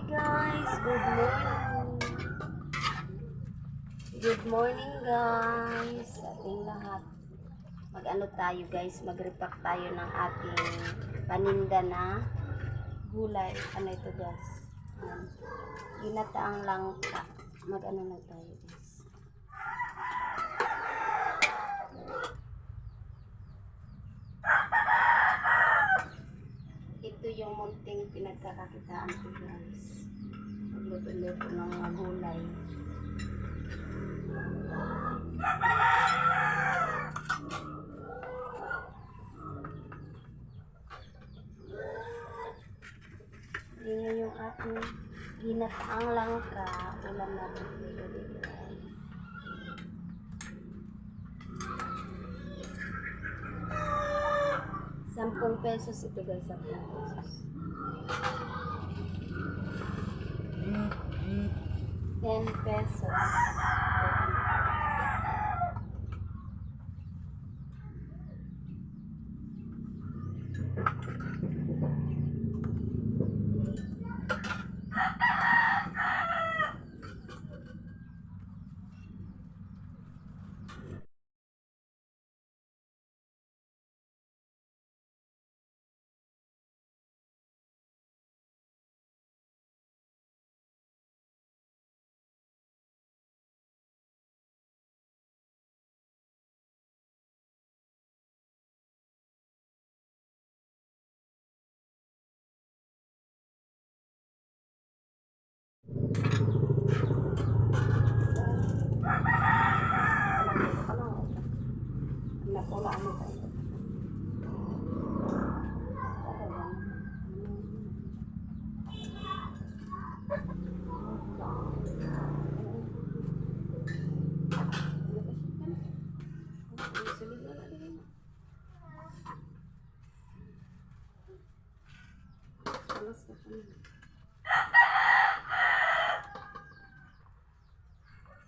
guys, good morning. Good morning guys sa ating lahat. Mag-ano tayo guys, mag-repack tayo ng ating paninda na gulay. Ano ito guys? Ginataang langka. Mag-ano na tayo guys. Ito yung munting pinagkakakitaan ko guys. Magluto-luto ng mga gulay. Yan yung ating ginataang langka. Ulam natin dito guys. 10 pesos ito guys, 10 pesos. 10 pesos.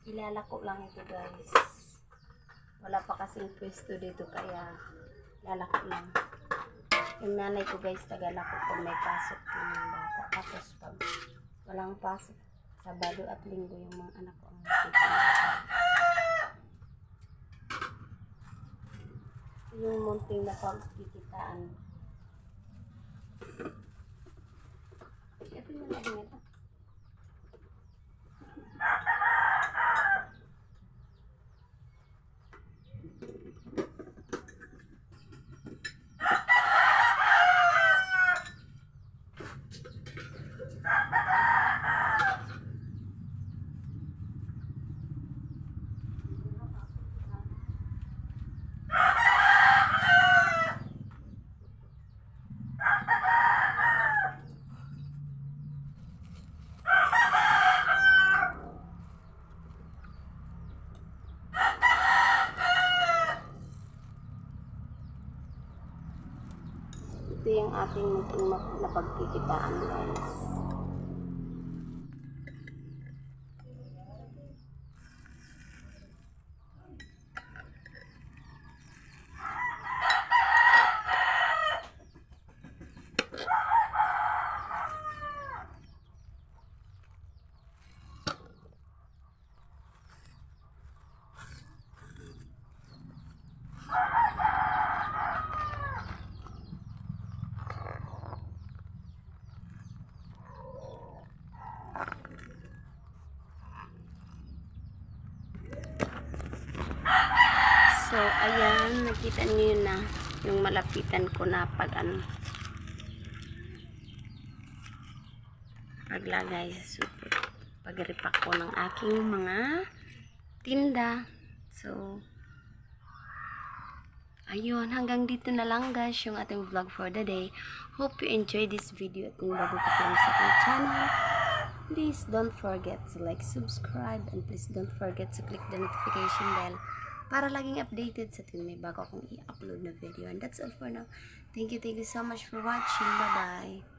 Ilalako lang ito guys. Wala pa kasing pwesto dito kaya lalako lang. Yung nanay ko guys tagalako kung may pasok yung mga bata. Tapos pag walang pasok, Sabado at Linggo yung mga anak ko ang nakikita. Yung munting na pagkikitaan. Ito yung nabing ito. Ito yung ating napagkikitaan guys. So, ayan, nakita niyo na yung malapitan ko na paglagay sa super. Pag-repack ko ng aking mga tinda. So, ayun, hanggang dito na lang guys yung ating vlog for the day. Hope you enjoyed this video at kung bago ka pa sa aking channel, please don't forget to like, subscribe, and please don't forget to click the notification bell para laging updated sa tuwing may bago akong i-upload na video. And that's all for now. Thank you so much for watching. Bye-bye.